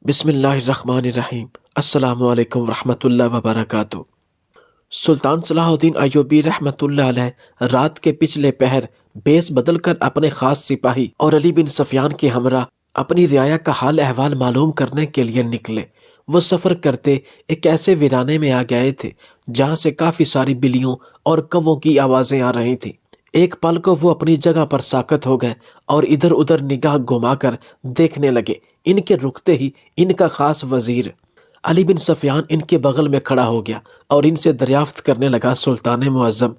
بسم اللہ الرحمن الرحیم۔ السلام علیکم ورحمۃ اللہ وبرکاتہ۔ سلطان صلاح الدین ایوبی رحمۃ اللہ علیہ رات کے پچھلے پہر بیس بدل کر اپنے خاص سپاہی اور علی بن سفیان کے ہمراہ اپنی رعایا کا حال احوال معلوم کرنے کے لیے نکلے۔ وہ سفر کرتے ایک ایسے ویرانے میں آ گئے تھے جہاں سے کافی ساری بلیوں اور کووں کی آوازیں آ رہی تھیں۔ ایک پل کو وہ اپنی جگہ پر ساکت ہو گئے اور ادھر ادھر نگاہ گھما کر دیکھنے لگے۔ ان کے رکتے ہی ان کا خاص وزیر علی بن سفیان ان کے بغل میں کھڑا ہو گیا اور ان سے دریافت کرنے لگا، سلطان معظم،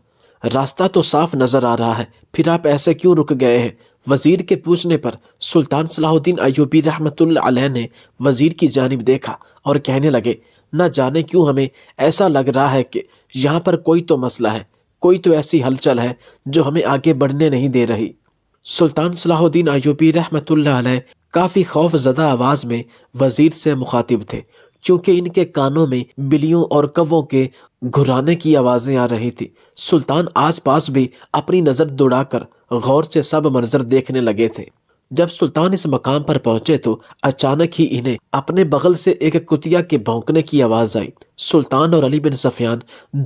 راستہ تو صاف نظر آ رہا ہے، پھر آپ ایسے کیوں رک گئے ہیں؟ وزیر کے پوچھنے پر سلطان صلاح الدین ایوبی رحمۃ اللہ علیہ نے وزیر کی جانب دیکھا اور کہنے لگے، نہ جانے کیوں ہمیں ایسا لگ رہا ہے کہ یہاں پر کوئی تو مسئلہ ہے، کوئی تو ایسی ہلچل ہے جو ہمیں آگے بڑھنے نہیں دے رہی۔ سلطان صلاح الدین ایوبی رحمۃ اللہ علیہ کافی خوف زدہ آواز میں وزیر سے مخاطب تھے، کیونکہ ان کے کانوں میں بلیوں اور کووں کے گھرانے کی آوازیں آ رہی تھی۔ سلطان آس پاس بھی اپنی نظر دوڑا کر غور سے سب منظر دیکھنے لگے تھے۔ جب سلطان اس مقام پر پہنچے تو اچانک ہی انہیں اپنے بغل سے ایک کتیا کے بھونکنے کی آواز آئی۔ سلطان اور علی بن سفیان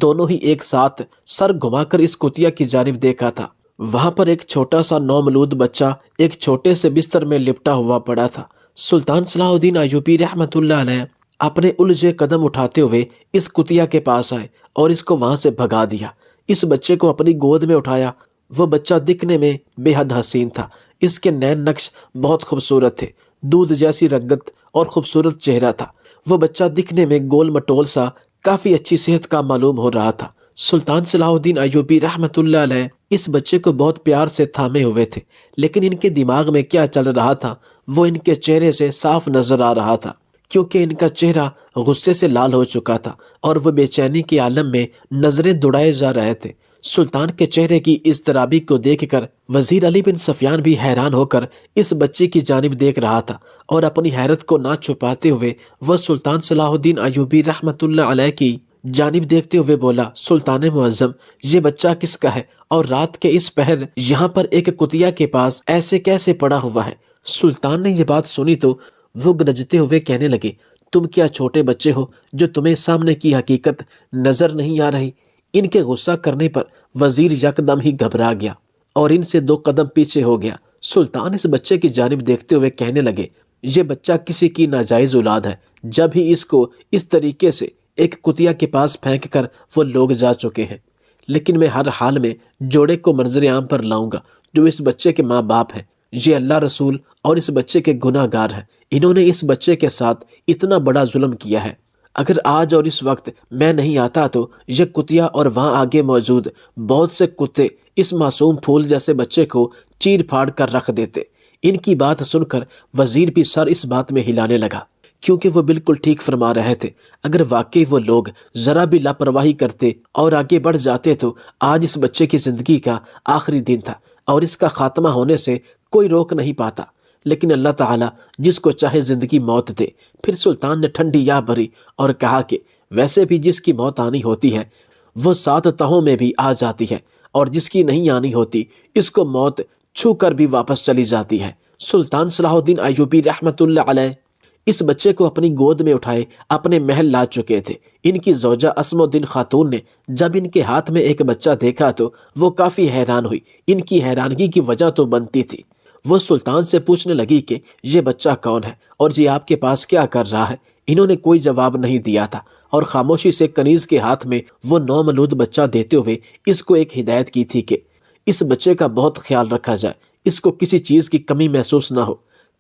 دونوں ہی ایک ساتھ سر گھما کر اس کتیا کی جانب دیکھا تھا۔ وہاں پر ایک چھوٹا سا نومولود بچہ ایک چھوٹے سے بستر میں لپٹا ہوا پڑا تھا۔ سلطان صلاح الدین ایوبی رحمۃ اللہ علیہ اپنے الجھے قدم اٹھاتے ہوئے اس کتیا کے پاس آئے اور اس کو وہاں سے بھگا دیا۔ اس بچے کو اپنی گود میں اٹھایا۔ وہ بچہ دکھنے میں بے حد حسین تھا۔ اس کے نین نقش بہت خوبصورت تھے، دودھ جیسی رنگت اور خوبصورت چہرہ تھا۔ وہ بچہ دکھنے میں گول مٹول سا کافی اچھی صحت کا معلوم ہو رہا تھا۔ سلطان صلاح الدین ایوبی رحمۃ اللہ علیہ اس بچے کو بہت پیار سے تھامے ہوئے تھے، لیکن ان کے دماغ میں کیا چل رہا تھا وہ ان کے چہرے سے صاف نظر آ رہا تھا، کیونکہ ان کا چہرہ غصے سے لال ہو چکا تھا اور وہ بے چینی کے عالم میں نظریں دوڑائے جا رہے تھے۔ سلطان کے چہرے کی اضطرابی کو دیکھ کر وزیر علی بن سفیان بھی حیران ہو کر اس بچے کی جانب دیکھ رہا تھا، اور اپنی حیرت کو نہ چھپاتے ہوئے وہ سلطان صلاح الدین ایوبی رحمۃ اللہ علیہ کی جانب دیکھتے ہوئے بولا، سلطان معظم، یہ بچہ کس کا ہے اور رات کے اس پہر یہاں پر ایک کتیا کے پاس ایسے کیسے پڑا ہوا ہے؟ سلطان نے یہ بات سنی تو وہ گرجتے ہوئے کہنے لگے، تم کیا چھوٹے بچے ہو جو تمہیں سامنے کی حقیقت نظر نہیں آ رہی؟ ان کے غصہ کرنے پر وزیر یکدم ہی گھبرا گیا اور ان سے 2 قدم پیچھے ہو گیا۔ سلطان اس بچے کی جانب دیکھتے ہوئے کہنے لگے، یہ بچہ کسی کی ناجائز اولاد ہے، جب ہی اس کو اس طریقے سے ایک کتیا کے پاس پھینک کر وہ لوگ جا چکے ہیں، لیکن میں ہر حال میں جوڑے کو منظر عام پر لاؤں گا جو اس بچے کے ماں باپ ہیں۔ یہ اللہ رسول اور اس بچے کے گناہ گار ہیں، انہوں نے اس بچے کے ساتھ اتنا بڑا ظلم کیا ہے۔ اگر آج اور اس وقت میں نہیں آتا تو یہ کتیا اور وہاں آگے موجود بہت سے کتے اس معصوم پھول جیسے بچے کو چیر پھاڑ کر رکھ دیتے۔ ان کی بات سن کر وزیر بھی سر اس بات میں ہلانے لگا، کیونکہ وہ بالکل ٹھیک فرما رہے تھے۔ اگر واقعی وہ لوگ ذرا بھی لاپرواہی کرتے اور آگے بڑھ جاتے تو آج اس بچے کی زندگی کا آخری دن تھا اور اس کا خاتمہ ہونے سے کوئی روک نہیں پاتا، لیکن اللہ تعالیٰ جس کو چاہے زندگی موت دے۔ پھر سلطان نے ٹھنڈی یا بھری اور کہا کہ ویسے بھی جس کی موت آنی ہوتی ہے وہ 7 تہوں میں بھی آ جاتی ہے، اور جس کی نہیں آنی ہوتی اس کو موت چھو کر بھی واپس چلی جاتی ہے۔ سلطان صلاح الدین ایوبی رحمۃ اللہ علیہ اس بچے کو اپنی گود میں اٹھائے اپنے محل لا چکے تھے۔ ان کی زوجہ اسم الدین خاتون نے جب ان کے ہاتھ میں ایک بچہ دیکھا تو وہ کافی حیران ہوئی۔ ان کی حیرانگی کی وجہ تو بنتی تھی، وہ سلطان سے پوچھنے لگی کہ یہ بچہ کون ہے اور یہ آپ کے پاس کیا کر رہا ہے؟ انہوں نے کوئی جواب نہیں دیا تھا اور خاموشی سے کنیز کے ہاتھ میں وہ نومولود بچہ دیتے ہوئے اس کو ایک ہدایت کی تھی کہ اس بچے کا بہت خیال رکھا جائے، اس کو کسی چیز کی کمی محسوس نہ ہو۔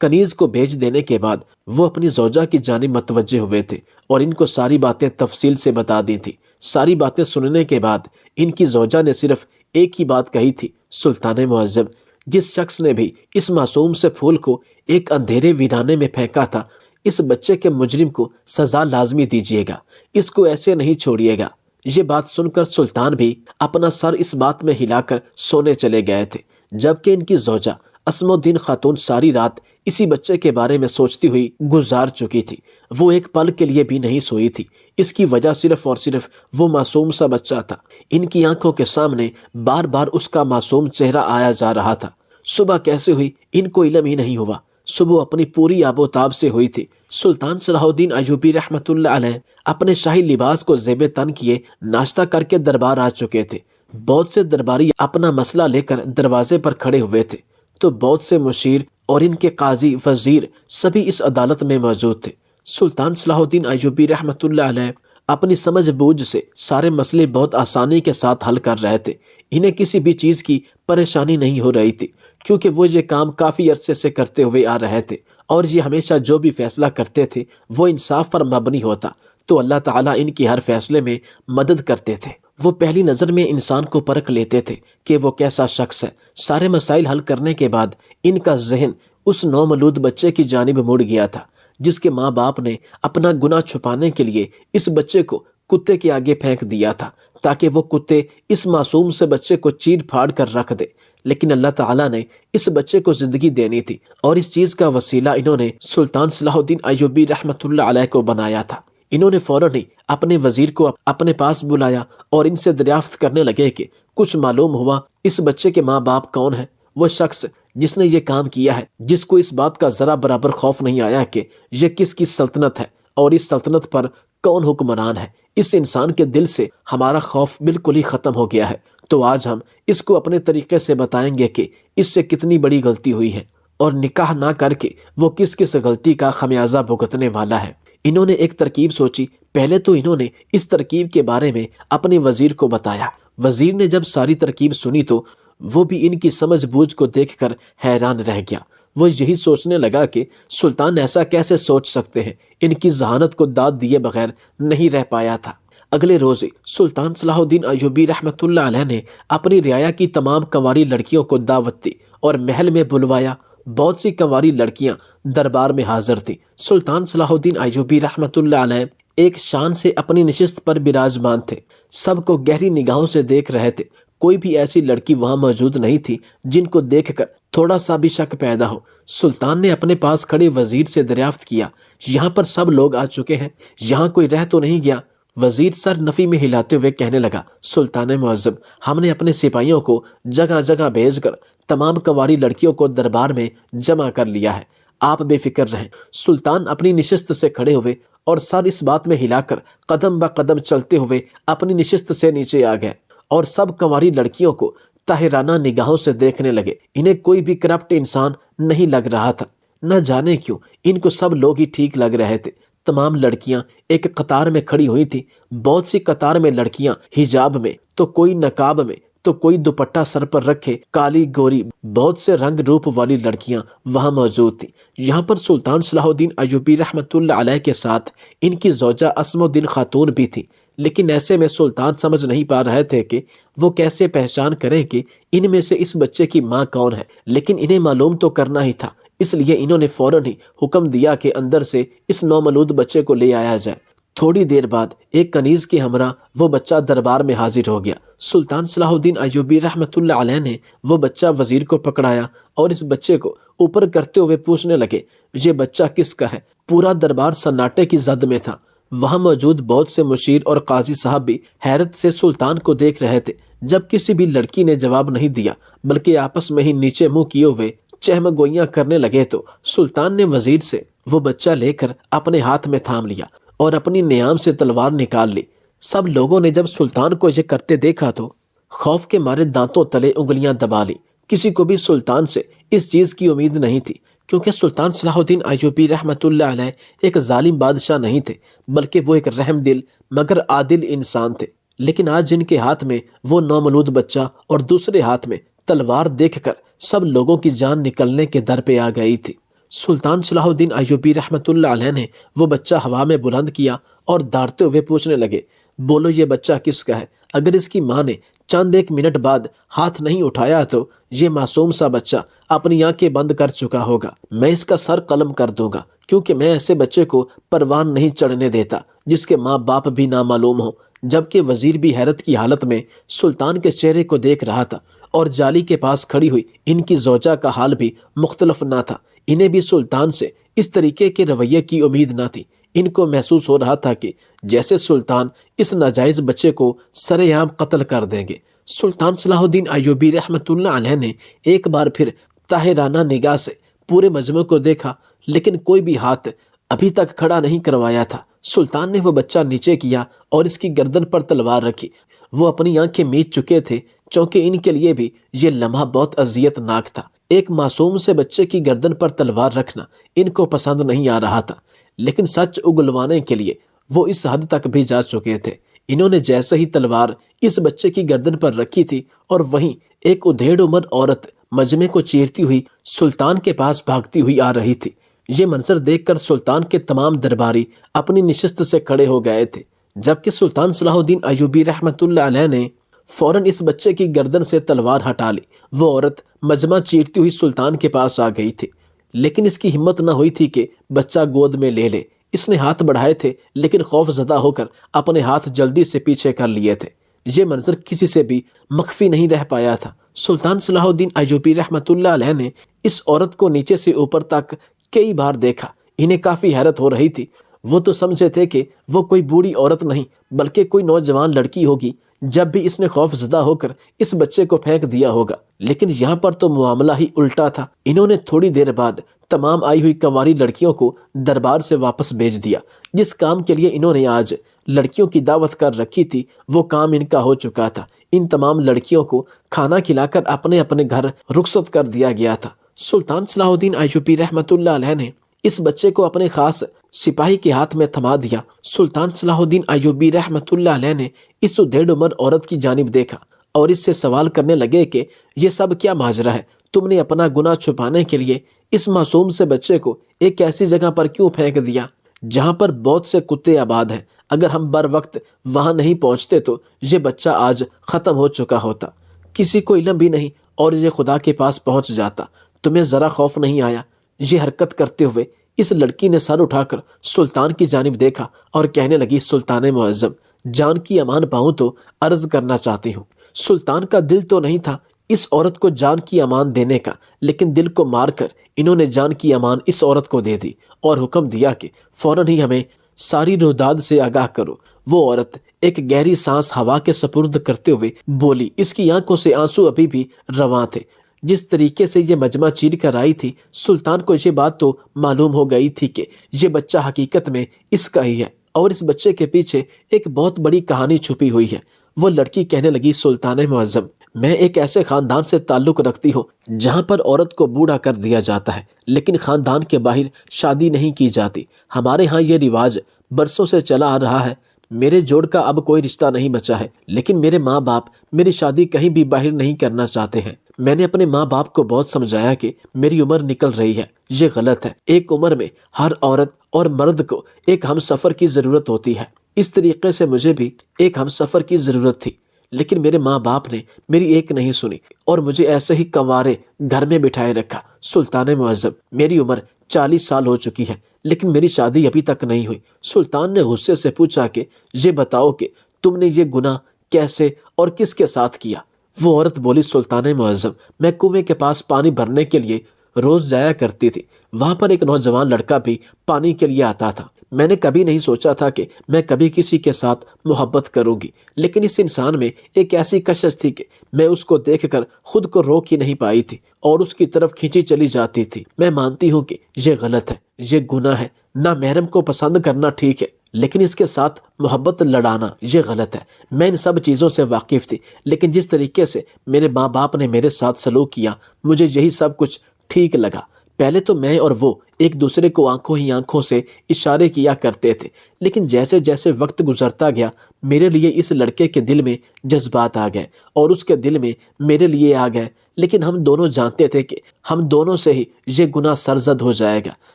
کنیز کو بھیج دینے کے بعد وہ اپنی زوجہ کی جانب متوجہ ہوئے تھے اور ان کو ساری باتیں تفصیل سے بتا دی تھی۔ ساری باتیں سننے کے بعد ان کی زوجہ نے صرف ایک ہی بات کہی تھی، سلطان معظم، جس شخص نے بھی اس معصوم سے پھول کو ایک اندھیرے ویرانے میں پھینکا تھا، اس بچے کے مجرم کو سزا لازمی دیجیے گا، اس کو ایسے نہیں چھوڑیے گا۔ یہ بات سن کر سلطان بھی اپنا سر اس بات میں ہلا کر سونے چلے گئے تھے، جبکہ ان کی زوجہ اسم الدین خاتون ساری رات اسی بچے کے بارے میں سوچتی ہوئی گزار چکی تھی۔ وہ ایک پل کے لیے بھی نہیں سوئی تھی۔ اس کی وجہ صرف اور صرف وہ معصوم سا بچہ تھا۔ ان کی آنکھوں کے سامنے بار بار اس کا معصوم چہرہ آیا جا رہا تھا۔ صبح کیسے ہوئی ان کو علم ہی نہیں ہوا۔ صبح اپنی پوری آب و تاب سے ہوئی تھی۔ سلطان صلاح الدین ایوبی رحمۃ اللہ علیہ اپنے شاہی لباس کو زیب تن کیے ناشتہ کر کے دربار آ چکے تھے۔ بہت سے درباری اپنا مسئلہ لے کر دروازے پر کھڑے ہوئے تھے تو بہت سے مشیر اور ان کے قاضی وزیر سبھی اس عدالت میں موجود تھے۔ سلطان صلاح الدین ایوبی رحمۃ اللہ علیہ اپنی سمجھ بوجھ سے سارے مسئلے بہت آسانی کے ساتھ حل کر رہے تھے۔ انہیں کسی بھی چیز کی پریشانی نہیں ہو رہی تھی، کیونکہ وہ یہ کام کافی عرصے سے کرتے ہوئے آ رہے تھے، اور یہ ہمیشہ جو بھی فیصلہ کرتے تھے وہ انصاف پر مبنی ہوتا، تو اللہ تعالیٰ ان کی ہر فیصلے میں مدد کرتے تھے۔ وہ پہلی نظر میں انسان کو پرکھ لیتے تھے کہ وہ کیسا شخص ہے۔ سارے مسائل حل کرنے کے بعد ان کا ذہن اس نومولود بچے کی جانب مڑ گیا تھا، جس کے ماں باپ نے اپنا گناہ چھپانے کے لیے اس بچے کو کتے کے آگے پھینک دیا تھا، تاکہ وہ کتے اس معصوم سے بچے کو چیر پھاڑ کر رکھ دے۔ لیکن اللہ تعالیٰ نے اس بچے کو زندگی دینی تھی، اور اس چیز کا وسیلہ انہوں نے سلطان صلاح الدین ایوبی رحمۃ اللہ علیہ کو بنایا تھا۔ انہوں نے فوراً ہی اپنے وزیر کو اپنے پاس بلایا اور ان سے دریافت کرنے لگے کہ کچھ معلوم ہوا اس بچے کے ماں باپ کون ہیں؟ وہ شخص جس نے یہ کام کیا ہے، جس کو اس بات کا ذرا برابر خوف نہیں آیا کہ یہ کس کی سلطنت ہے اور اس سلطنت پر کون حکمران ہے۔ اس انسان کے دل سے ہمارا خوف بالکل ہی ختم ہو گیا ہے، تو آج ہم اس کو اپنے طریقے سے بتائیں گے کہ اس سے کتنی بڑی غلطی ہوئی ہے، اور نکاح نہ کر کے وہ کس کس غلطی کا خمیازہ بھگتنے والا ہے۔ انہوں نے ایک ترکیب سوچی۔ پہلے تو انہوں نے اس ترکیب کے بارے میں اپنے وزیر کو بتایا۔ وزیر نے جب ساری ترکیب سنی تو وہ بھی ان کی سمجھ بوجھ کو دیکھ کر حیران رہ گیا۔ وہ یہی سوچنے لگا کہ سلطان ایسا کیسے سوچ سکتے ہیں، ان کی ذہانت کو داد دیے بغیر نہیں رہ پایا تھا۔ اگلے روز سلطان صلاح الدین ایوبی رحمۃ اللہ علیہ نے اپنی رعایا کی تمام کنواری لڑکیوں کو دعوت دی اور محل میں بلوایا۔ بہت سی کنواری لڑکیاں دربار میں حاضر تھیں۔ سلطان صلاح الدین ایوبی رحمۃ اللہ علیہ ایک شان سے اپنی نشست پر براجمان تھے، سب کو گہری نگاہوں سے دیکھ رہے تھے۔ کوئی بھی ایسی لڑکی وہاں موجود نہیں تھی جن کو دیکھ کر تھوڑا سا بھی شک پیدا ہو۔ سلطان نے اپنے پاس کھڑے وزیر سے دریافت کیا، یہاں پر سب لوگ آ چکے ہیں، یہاں کوئی رہ تو نہیں گیا؟ وزیر سر نفی میں ہلاتے ہوئے کہنے لگا، سلطان معظم، ہم نے اپنے سپاہیوں کو جگہ جگہ بھیج کر تمام کنواری لڑکیوں کو دربار میں جمع کر لیا ہے، آپ بے فکر رہیں۔ سلطان اپنی نشست سے کھڑے ہوئے اور سر اس بات میں ہلا کر قدم بقدم چلتے ہوئے اپنی نشست سے نیچے آ گئے، اور سب کنواری لڑکیوں کو طاہرانہ نگاہوں سے دیکھنے لگے۔ انہیں کوئی بھی کرپٹ انسان نہیں لگ رہا تھا، نہ جانے کیوں ان کو سب لوگ ہی ٹھیک لگ رہے تھے۔ تمام لڑکیاں ایک قطار میں کھڑی ہوئی تھی۔ بہت سی قطار میں لڑکیاں حجاب میں، تو کوئی نقاب میں، تو کوئی دوپٹہ سر پر رکھے، کالی گوری، بہت سے رنگ روپ والی لڑکیاں وہاں موجود تھیں۔ یہاں پر سلطان صلاح الدین ایوبی رحمۃ اللہ علیہ کے ساتھ ان کی زوجہ اسم الدین خاتون بھی تھی، لیکن ایسے میں سلطان سمجھ نہیں پا رہے تھے کہ وہ کیسے پہچان کریں کہ ان میں سے اس بچے کی ماں کون ہے، لیکن انہیں معلوم تو کرنا ہی تھا، اس لیے انہوں نے فوراً ہی حکم دیا کہ اندر سے اس نومولود بچے کو لے آیا جائے۔ تھوڑی دیر بعد ایک کنیز کے ہمراہ وہ بچہ دربار میں حاضر ہو گیا۔ سلطان صلاح الدین ایوبی رحمۃ اللہ علیہ نے وہ بچہ وزیر کو پکڑایا اور اس بچے کو اوپر کرتے ہوئے پوچھنے لگے، یہ بچہ کس کا ہے؟ پورا دربار سناٹے کی زد میں تھا۔ وہاں موجود بہت سے مشیر اور قاضی صاحب بھی حیرت سے سلطان کو دیکھ رہے تھے۔ جب کسی بھی لڑکی نے جواب نہیں دیا بلکہ آپس میں ہی نیچے منہ کیے ہوئے چہم گوئیاں کرنے لگے تو سلطان نے وزیر سے وہ بچہ لے کر اپنے ہاتھ میں تھام لیا اور اپنی نیام سے تلوار نکال لی۔ سب لوگوں نے جب سلطان کو یہ کرتے دیکھا تو خوف کے مارے دانتوں تلے انگلیاں دبا لی۔ کسی کو بھی سلطان سے اس چیز کی امید نہیں تھی، کیونکہ سلطان صلاح الدین ایوبی رحمۃ اللہ علیہ ایک ظالم بادشاہ نہیں تھے، بلکہ وہ ایک رحم دل مگر عادل انسان تھے۔ لیکن آج جن کے ہاتھ میں وہ نومولود بچہ اور دوسرے ہاتھ میں تلوار دیکھ کر سب لوگوں کی جان نکلنے کے در پہ آ گئی تھی۔ سلطان صلاح الدین ایوبی رحمۃ اللہ علیہ نے وہ بچہ ہوا میں بلند کیا اور دھاڑتے ہوئے پوچھنے لگے، بولو یہ بچہ کس کا ہے؟ اگر اس کی ماں نے چند ایک منٹ بعد ہاتھ نہیں اٹھایا تو یہ معصوم سا بچہ اپنی آنکھیں بند کر چکا ہوگا۔ میں اس کا سر قلم کر دوں گا، کیونکہ میں ایسے بچے کو پروان نہیں چڑھنے دیتا جس کے ماں باپ بھی نامعلوم ہوں۔ جبکہ وزیر بھی حیرت کی حالت میں سلطان کے چہرے کو دیکھ رہا تھا، اور جالی کے پاس کھڑی ہوئی ان کی زوجہ کا حال بھی مختلف نہ تھا۔ انہیں بھی سلطان سے اس طریقے کے رویے کی امید نہ تھی۔ ان کو محسوس ہو رہا تھا کہ جیسے سلطان اس ناجائز بچے کو سرے عام قتل کر دیں گے۔ سلطان صلاح الدین ایوبی رحمۃ اللہ علیہ نے ایک بار پھر طاہرانہ نگاہ سے پورے مجمع کو دیکھا لیکن کوئی بھی ہاتھ ابھی تک کھڑا نہیں کروایا تھا۔ سلطان نے وہ بچہ نیچے کیا اور اس کی گردن پر تلوار رکھی۔ وہ اپنی آنکھیں میچ چکے تھے چونکہ ان کے لیے بھی یہ لمحہ بہت اذیت ناک تھا۔ ایک معصوم سے بچے کی گردن پر تلوار رکھنا ان کو پسند نہیں آ رہا تھا، لیکن سچ اگلوانے کے لیے وہ اس حد تک بھی جا چکے تھے۔ انہوں نے جیسے ہی تلوار اس بچے کی گردن پر رکھی تھی اور وہیں ایک ادھیڑ عمر عورت مجمع کو چیرتی ہوئی سلطان کے پاس بھاگتی ہوئی آ رہی تھی۔ یہ منظر دیکھ کر سلطان کے تمام درباری اپنی نشست سے کھڑے ہو گئے تھے، جبکہ سلطان صلاح الدین ایوبی رحمۃ اللہ علیہ نے فوراً اس بچے کی گردن سے تلوار ہٹا لی۔ وہ عورت مجمع چیرتی ہوئی سلطان کے پاس آ گئی تھی، لیکن اس کی ہمت نہ ہوئی تھی کہ بچہ گود میں لے لے۔ اس نے ہاتھ بڑھائے تھے لیکن خوف زدہ ہو کر اپنے ہاتھ جلدی سے پیچھے کر لیے تھے۔ یہ منظر کسی سے بھی مخفی نہیں رہ پایا تھا۔ سلطان صلاح الدین ایوبی رحمۃ اللہ علیہ نے اس عورت کو نیچے سے اوپر تک کئی بار دیکھا۔ انہیں کافی حیرت ہو رہی تھی۔ وہ تو سمجھے تھے کہ وہ کوئی بوڑھی عورت نہیں بلکہ کوئی نوجوان لڑکی ہوگی، جب بھی اس نے خوف زدہ ہو کر اس بچے کو پھینک دیا ہوگا۔ لیکن یہاں پر تو معاملہ ہی الٹا تھا۔ انہوں نے تھوڑی دیر بعد تمام آئی ہوئی کنواری لڑکیوں کو دربار سے واپس بھیج دیا۔ جس کام کے لیے انہوں نے آج لڑکیوں کی دعوت کر رکھی تھی وہ کام ان کا ہو چکا تھا۔ ان تمام لڑکیوں کو کھانا کھلا کر اپنے اپنے گھر رخصت کر دیا گیا تھا۔ سلطان صلاح الدین ایوبی رحمۃ اللہ علیہ نے اس بچے کو اپنے خاص سپاہی کے ہاتھ میں تھما دیا۔ سلطان صلاح الدین ایوبی رحمۃ اللہ علیہ نے اس ادھیڑ عمر عورت کی جانب دیکھا اور اس سے سوال کرنے لگے کہ یہ سب کیا ماجرا ہے؟ تم نے اپنا گناہ چھپانے کے لیے اس معصوم سے بچے کو ایک ایسی جگہ پر کیوں پھینک دیا جہاں پر بہت سے کتے آباد ہیں؟ اگر ہم بر وقت وہاں نہیں پہنچتے تو یہ بچہ آج ختم ہو چکا ہوتا۔ کسی کو علم بھی نہیں اور یہ خدا کے پاس پہنچ جاتا۔ تمہیں ذرا خوف نہیں آیا؟ یہ حرکت کرتے ہوئے اس لڑکی نے سر اٹھا کر سلطان کی جانب دیکھا اور کہنے لگی، سلطان معظم، جان کی امان پاؤں تو عرض کرنا چاہتی ہوں۔ سلطان کا دل تو نہیں تھا اس عورت کو جان کی امان دینے کا، لیکن دل کو مار کر انہوں نے جان کی امان اس عورت کو دے دی اور حکم دیا کہ فوراً ہی ہمیں ساری روداد سے آگاہ کرو۔ وہ عورت ایک گہری سانس ہوا کے سپرد کرتے ہوئے بولی۔ اس کی آنکھوں سے آنسو ابھی بھی رواں تھے۔ جس طریقے سے یہ مجمع چیر کر آئی تھی، سلطان کو یہ بات تو معلوم ہو گئی تھی کہ یہ بچہ حقیقت میں اس کا ہی ہے اور اس بچے کے پیچھے ایک بہت بڑی کہانی چھپی ہوئی ہے۔ وہ لڑکی کہنے لگی، سلطان معظم، میں ایک ایسے خاندان سے تعلق رکھتی ہوں جہاں پر عورت کو بوڑھا کر دیا جاتا ہے، لیکن خاندان کے باہر شادی نہیں کی جاتی۔ ہمارے ہاں یہ رواج برسوں سے چلا آ رہا ہے۔ میرے جوڑ کا اب کوئی رشتہ نہیں بچا ہے، لیکن میرے ماں باپ میری شادی کہیں بھی باہر نہیں کرنا چاہتے ہیں۔ میں نے اپنے ماں باپ کو بہت سمجھایا کہ میری عمر نکل رہی ہے، یہ غلط ہے۔ ایک عمر میں ہر عورت اور مرد کو ایک ہم سفر کی ضرورت ہوتی ہے۔ اس طریقے سے مجھے بھی ایک ہم سفر کی ضرورت تھی، لیکن میرے ماں باپ نے میری ایک نہیں سنی اور مجھے ایسے ہی کنوارے گھر میں بٹھائے رکھا۔ سلطان معظم، میری عمر 40 سال ہو چکی ہے، لیکن میری شادی ابھی تک نہیں ہوئی۔ سلطان نے غصے سے پوچھا کہ یہ بتاؤ کہ تم نے یہ گناہ کیسے اور کس کے ساتھ کیا؟ وہ عورت بولی، سلطان معظم، میں کنویں کے پاس پانی بھرنے کے لیے روز جایا کرتی تھی۔ وہاں پر ایک نوجوان لڑکا بھی پانی کے لیے آتا تھا۔ میں نے کبھی نہیں سوچا تھا کہ میں کبھی کسی کے ساتھ محبت کروں گی، لیکن اس انسان میں ایک ایسی کشش تھی کہ میں اس کو دیکھ کر خود کو روک ہی نہیں پائی تھی اور اس کی طرف کھینچی چلی جاتی تھی۔ میں مانتی ہوں کہ یہ غلط ہے، یہ گناہ ہے۔ نامحرم کو پسند کرنا ٹھیک ہے، لیکن اس کے ساتھ محبت لڑانا یہ غلط ہے۔ میں ان سب چیزوں سے واقف تھی، لیکن جس طریقے سے میرے ماں باپ نے میرے ساتھ سلوک کیا، مجھے یہی سب کچھ ٹھیک لگا۔ پہلے تو میں اور وہ ایک دوسرے کو آنکھوں ہی آنکھوں سے اشارے کیا کرتے تھے، لیکن جیسے جیسے وقت گزرتا گیا میرے لیے اس لڑکے کے دل میں جذبات آ گئے اور اس کے دل میں میرے لیے آ گئے، لیکن ہم دونوں جانتے تھے کہ ہم دونوں سے ہی یہ گناہ سرزد ہو جائے گا۔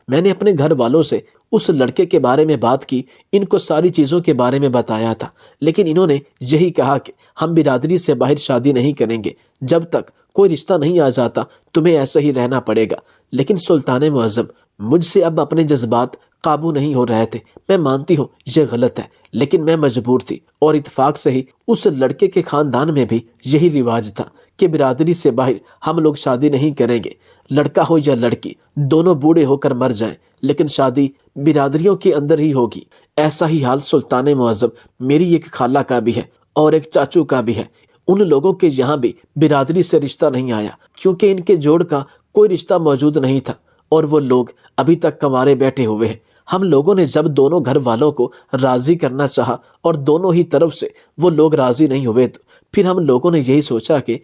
میں نے اپنے گھر والوں سے اس لڑکے کے بارے میں بات کی، ان کو ساری چیزوں کے بارے میں بتایا تھا، لیکن انہوں نے یہی کہا کہ ہم برادری سے باہر شادی نہیں کریں گے۔ جب تک کوئی رشتہ نہیں آ جاتا تمہیں ایسے ہی رہنا پڑے گا۔ لیکن سلطان معظم، مجھ سے اب اپنے جذبات قابو نہیں ہو رہے تھے۔ میں مانتی ہوں یہ غلط ہے، لیکن میں مجبور تھی، اور اتفاق سے ہی اس لڑکے کے خاندان میں بھی یہی رواج تھا کہ برادری سے باہر ہم لوگ شادی نہیں کریں گے۔ لڑکا ہو یا لڑکی، دونوں بوڑھے ہو کر مر جائیں، لیکن شادی برادریوں کے اندر ہی ہوگی۔ ایسا ہی حال سلطان معظم میری ایک خالہ کا بھی ہے اور ایک چاچو کا بھی ہے۔ ان لوگوں کے یہاں بھی برادری سے رشتہ نہیں آیا کیونکہ ان کے جوڑ کا کوئی رشتہ موجود نہیں تھا، اور وہ لوگ ابھی تک کنوارے بیٹھے ہوئے ہیں۔ ہم لوگوں نے جب دونوں گھر والوں کو راضی کرنا چاہا اور دونوں ہی طرف سے وہ لوگ راضی نہیں ہوئے، تو پھر ہم لوگوں نے یہی سوچا کہ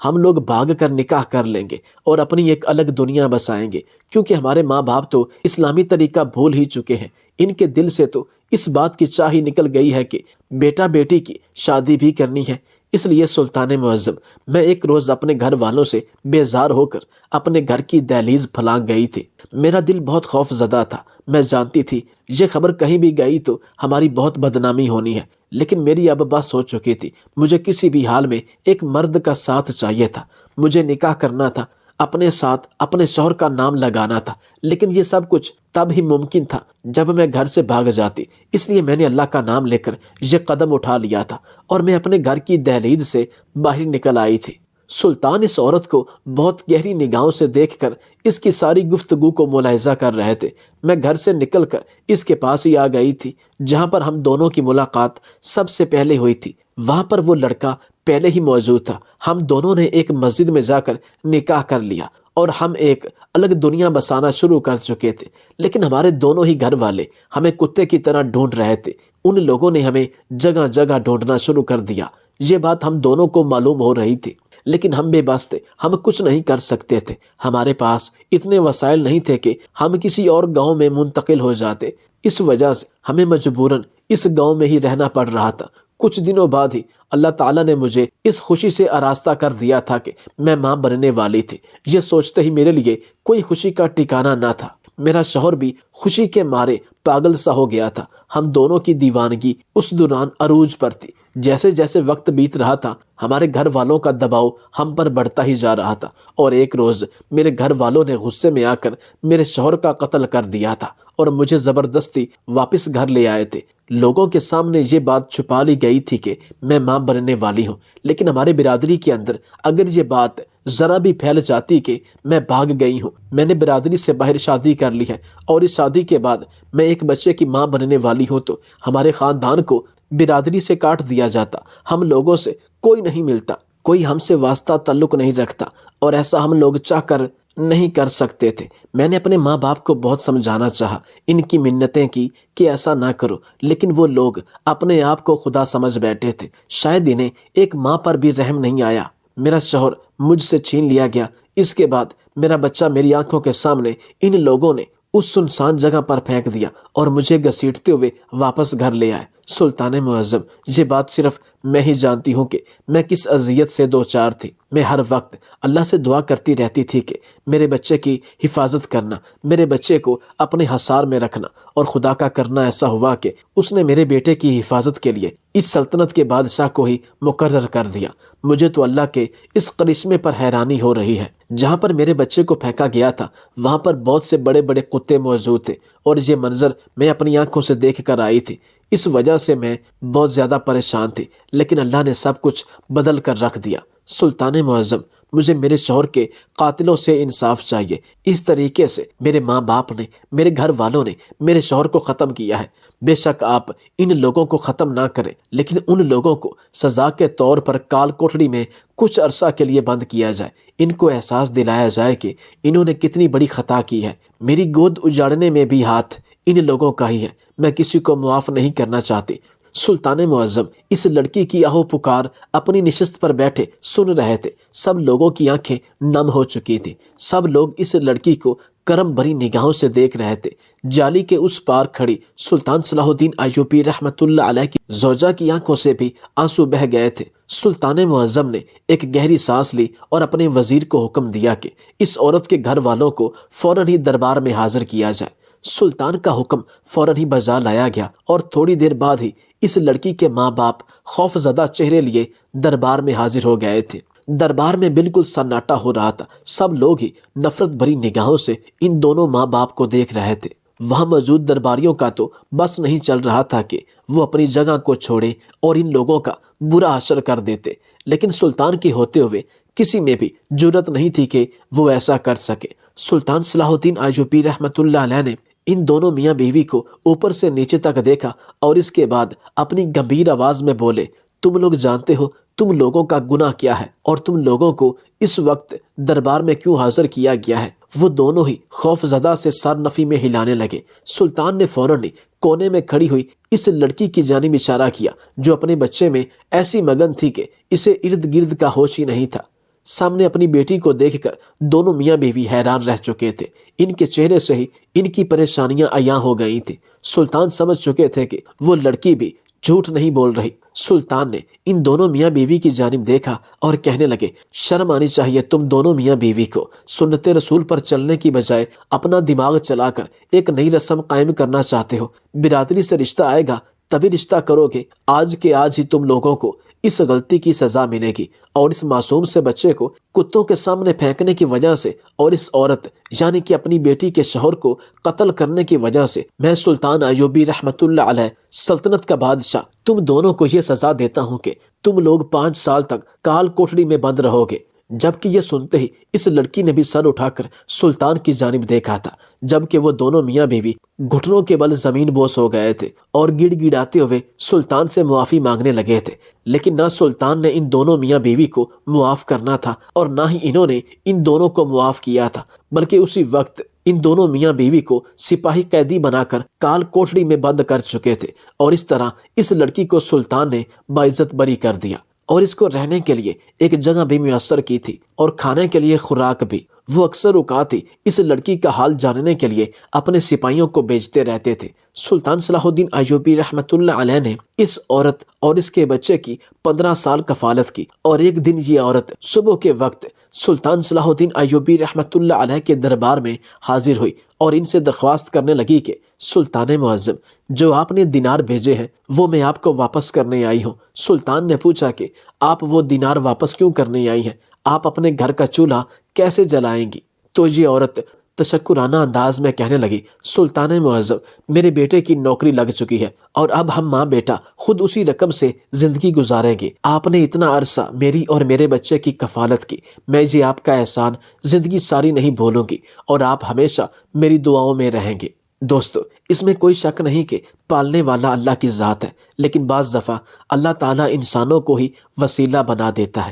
ہم لوگ بھاگ کر نکاح کر لیں گے اور اپنی ایک الگ دنیا بسائیں گے، کیونکہ ہمارے ماں باپ تو اسلامی طریقہ بھول ہی چکے ہیں۔ ان کے دل سے تو اس بات کی چاہ ہی نکل گئی ہے کہ بیٹا بیٹی کی شادی بھی کرنی ہے۔ اس لیے سلطان معظم، میں ایک روز اپنے گھر والوں سے بیزار ہو کر اپنے گھر کی دہلیز پھلانگ گئی تھی۔ میرا دل بہت خوف زدہ تھا۔ میں جانتی تھی یہ خبر کہیں بھی گئی تو ہماری بہت بدنامی ہونی ہے، لیکن میری اب بس ہو چکی تھی۔ مجھے کسی بھی حال میں ایک مرد کا ساتھ چاہیے تھا۔ مجھے نکاح کرنا تھا، اپنے ساتھ اپنے شوہر کا نام لگانا تھا، لیکن یہ سب کچھ تب ہی ممکن تھا جب میں گھر سے بھاگ جاتی۔ اس لیے میں نے اللہ کا نام لے کر یہ قدم اٹھا لیا تھا اور میں اپنے گھر کی دہلیز سے باہر نکل آئی تھی۔ سلطان اس عورت کو بہت گہری نگاہوں سے دیکھ کر اس کی ساری گفتگو کو ملاحظہ کر رہے تھے۔ میں گھر سے نکل کر اس کے پاس ہی آ گئی تھی جہاں پر ہم دونوں کی ملاقات سب سے پہلے ہوئی تھی۔ وہاں پر وہ لڑکا پہلے ہی موجود تھا۔ ہم دونوں نے ایک مسجد میں جا کر نکاح کر لیا اور ہم ایک الگ دنیا بسانا شروع کر چکے تھے، لیکن ہمارے دونوں ہی گھر والے ہمیں کتے کی طرح ڈھونڈ رہے تھے۔ ان لوگوں نے ہمیں جگہ جگہ ڈھونڈنا شروع کر دیا۔ یہ بات ہم دونوں کو معلوم ہو رہی تھی، لیکن ہم بے بس تھے، ہم کچھ نہیں کر سکتے تھے۔ ہمارے پاس اتنے وسائل نہیں تھے کہ ہم کسی اور گاؤں میں منتقل ہو جاتے۔ اس وجہ سے ہمیں مجبوراً اس گاؤں میں ہی رہنا پڑ رہا تھا۔ کچھ دنوں بعد ہی اللہ تعالیٰ نے مجھے اس خوشی سے آراستہ کر دیا تھا کہ میں ماں بننے والی تھی۔ یہ سوچتے ہی میرے لیے کوئی خوشی کا ٹھکانہ نہ تھا۔ میرا شوہر بھی خوشی کے مارے پاگل سا ہو گیا تھا۔ ہم دونوں کی دیوانگی اس دوران عروج پر تھی۔ جیسے جیسے وقت بیت رہا تھا، ہمارے گھر والوں کا دباؤ ہم پر بڑھتا ہی جا رہا تھا، اور ایک روز میرے گھر والوں نے غصے میں آ کر میرے شوہر کا قتل کر دیا تھا اور مجھے زبردستی واپس گھر لے آئے تھے۔ لوگوں کے سامنے یہ بات چھپا لی گئی تھی کہ میں ماں بننے والی ہوں، لیکن ہمارے برادری کے اندر اگر یہ بات ذرا بھی پھیل جاتی کہ میں بھاگ گئی ہوں، میں نے برادری سے باہر شادی کر لی ہے اور اس شادی کے بعد میں ایک بچے کی ماں بننے والی ہوں، تو ہمارے خاندان کو برادری سے کاٹ دیا جاتا۔ ہم لوگوں سے کوئی نہیں ملتا، کوئی ہم سے واسطہ تعلق نہیں رکھتا، اور ایسا ہم لوگ چاہ کر نہیں کر سکتے تھے۔ میں نے اپنے ماں باپ کو بہت سمجھانا چاہا، ان کی منتیں کی کہ ایسا نہ کرو، لیکن وہ لوگ اپنے آپ کو خدا سمجھ بیٹھے تھے۔ شاید انہیں ایک ماں پر بھی رحم نہیں آیا۔ میرا شوہر مجھ سے چھین لیا گیا۔ اس کے بعد میرا بچہ میری آنکھوں کے سامنے ان لوگوں نے اس سنسان جگہ پر پھینک دیا اور مجھے گھسیٹتے ہوئے واپس گھر لے آئے۔ سلطان معظم، یہ بات صرف میں ہی جانتی ہوں کہ میں کس اذیت سے دوچار تھی۔ میں ہر وقت اللہ سے دعا کرتی رہتی تھی کہ میرے بچے کی حفاظت کرنا، میرے بچے کو اپنے حصار میں رکھنا، اور خدا کا کرنا ایسا ہوا کہ اس نے میرے بیٹے کی حفاظت کے لیے اس سلطنت کے بادشاہ کو ہی مقرر کر دیا۔ مجھے تو اللہ کے اس کرشمے پر حیرانی ہو رہی ہے۔ جہاں پر میرے بچے کو پھینکا گیا تھا وہاں پر بہت سے بڑے بڑے کتے موجود تھے، اور یہ منظر میں اپنی آنکھوں سے دیکھ کر آئی تھی۔ اس وجہ سے میں بہت زیادہ پریشان تھی، لیکن اللہ نے سب کچھ بدل کر رکھ دیا۔ سلطان معظم، مجھے میرے شوہر کے قاتلوں سے انصاف چاہیے۔ اس طریقے سے میرے ماں باپ نے، میرے گھر والوں نے میرے شوہر کو ختم کیا ہے۔ بے شک آپ ان لوگوں کو ختم نہ کریں، لیکن ان لوگوں کو سزا کے طور پر کال کوٹڑی میں کچھ عرصہ کے لیے بند کیا جائے۔ ان کو احساس دلایا جائے کہ انہوں نے کتنی بڑی خطا کی ہے۔ میری گود اجاڑنے میں بھی ہاتھ ان لوگوں کا ہی ہے۔ میں کسی کو معاف نہیں کرنا چاہتی۔ سلطان معظم اس لڑکی کی آہو پکار اپنی نشست پر بیٹھے سن رہے تھے۔ سب لوگوں کی آنکھیں نم ہو چکی تھی۔ سب لوگ اس لڑکی کو کرم بھری نگاہوں سے دیکھ رہے تھے۔ جالی کے اس پار کھڑی سلطان صلاح الدین ایوبی رحمۃ اللہ علیہ کی زوجہ کی آنکھوں سے بھی آنسو بہہ گئے تھے۔ سلطان معظم نے ایک گہری سانس لی اور اپنے وزیر کو حکم دیا کہ اس عورت کے گھر والوں کو فوراً ہی دربار میں حاضر کیا جائے۔ سلطان کا حکم فوراً ہی بجا لایا گیا، اور تھوڑی دیر بعد ہی اس لڑکی کے ماں باپ خوف زدہ چہرے لیے دربار میں حاضر ہو گئے تھے۔ دربار میں بالکل سناٹا ہو رہا تھا۔ سب لوگ ہی نفرت بھری نگاہوں سے ان دونوں ماں باپ کو دیکھ رہے تھے۔ وہاں موجود درباریوں کا تو بس نہیں چل رہا تھا کہ وہ اپنی جگہ کو چھوڑے اور ان لوگوں کا برا حشر کر دیتے، لیکن سلطان کے ہوتے ہوئے کسی میں بھی جرت نہیں تھی کہ وہ ایسا کر سکے۔ سلطان صلاح الدین ایوبی رحمۃ اللہ علیہ نے ان دونوں میاں بیوی کو اوپر سے نیچے تک دیکھا اور اس کے بعد اپنی گمبھیر آواز میں بولے، تم لوگ جانتے ہو تم لوگوں کا گناہ کیا ہے اور تم لوگوں کو اس وقت دربار میں کیوں حاضر کیا گیا ہے؟ وہ دونوں ہی خوف زدہ سے سر نفی میں ہلانے لگے۔ سلطان نے فوراً کونے میں کھڑی ہوئی اس لڑکی کی جانب اشارہ کیا جو اپنے بچے میں ایسی مگن تھی کہ اسے ارد گرد کا ہوش ہی نہیں تھا۔ سامنے اپنی بیٹی کو دیکھ کر دونوں میاں بیوی حیران رہ چکے تھے۔ ان کے چہرے سے ہی ان کی پریشانیاں عیاں ہو گئی تھیں۔ سلطان سمجھ چکے تھے کہ وہ لڑکی بھی جھوٹ نہیں بول رہی۔ سلطان نے ان دونوں میاں بیوی کی جانب دیکھا اور کہنے لگے، شرم آنی چاہیے تم دونوں میاں بیوی کو۔ سنت رسول پر چلنے کی بجائے اپنا دماغ چلا کر ایک نئی رسم قائم کرنا چاہتے ہو۔ برادری سے رشتہ آئے گا تبھی رشتہ کرو گے۔ آج کے آج ہی تم لوگوں کو اس غلطی کی سزا ملے گی، اور اس معصوم سے بچے کو کتوں کے سامنے پھینکنے کی وجہ سے اور اس عورت یعنی کہ اپنی بیٹی کے شوہر کو قتل کرنے کی وجہ سے میں سلطان ایوبی رحمت اللہ علیہ سلطنت کا بادشاہ تم دونوں کو یہ سزا دیتا ہوں کہ تم لوگ 5 سال تک کال کوٹڑی میں بند رہو گے۔ جبکہ یہ سنتے ہی اس لڑکی نے بھی سر اٹھا کر سلطان کی جانب دیکھا تھا، جبکہ وہ دونوں میاں بیوی گھٹنوں کے بل زمین بوس ہو گئے تھے اور گڑ گڑاتے ہوئے سلطان سے معافی مانگنے لگے تھے۔ لیکن نہ سلطان نے ان دونوں میاں بیوی کو معاف کرنا تھا اور نہ ہی انہوں نے ان دونوں کو معاف کیا تھا، بلکہ اسی وقت ان دونوں میاں بیوی کو سپاہی قیدی بنا کر کال کوٹڑی میں بند کر چکے تھے، اور اس طرح اس لڑکی کو سلطان نے باعزت بری کر دیا اور اس کو رہنے کے لیے ایک جگہ بھی میسر کی تھی اور کھانے کے لیے خوراک بھی۔ وہ اکثر اوقات ہی اس لڑکی کا حال جاننے کے لیے اپنے سپاہیوں کو بھیجتے رہتے تھے۔ سلطان صلاح الدین ایوبی رحمت اللہ علیہ نے اس عورت اور اس کے بچے کی 15 سال کفالت کی، اور ایک دن یہ عورت صبح کے وقت سلطان صلاح الدین ایوبی رحمت اللہ علیہ کے دربار میں حاضر ہوئی اور ان سے درخواست کرنے لگی کہ سلطان معظم، جو آپ نے دینار بھیجے ہیں وہ میں آپ کو واپس کرنے آئی ہوں۔ سلطان نے پوچھا کہ آپ وہ دینار واپس کیوں کرنے آئی ہیں؟ آپ اپنے گھر کا چولہا کیسے جلائیں گی؟ تو یہ عورت تشکرانہ انداز میں کہنے لگی، سلطان معظم، میرے بیٹے کی نوکری لگ چکی ہے اور اب ہم ماں بیٹا خود اسی رقم سے زندگی گزاریں گے۔ آپ نے اتنا عرصہ میری اور میرے بچے کی کفالت کی، میں یہ آپ کا احسان زندگی ساری نہیں بھولوں گی، اور آپ ہمیشہ میری دعاؤں میں رہیں گے۔ دوستو، اس میں کوئی شک نہیں کہ پالنے والا اللہ کی ذات ہے، لیکن بعض دفعہ اللہ تعالیٰ انسانوں کو ہی وسیلہ بنا دیتا ہے۔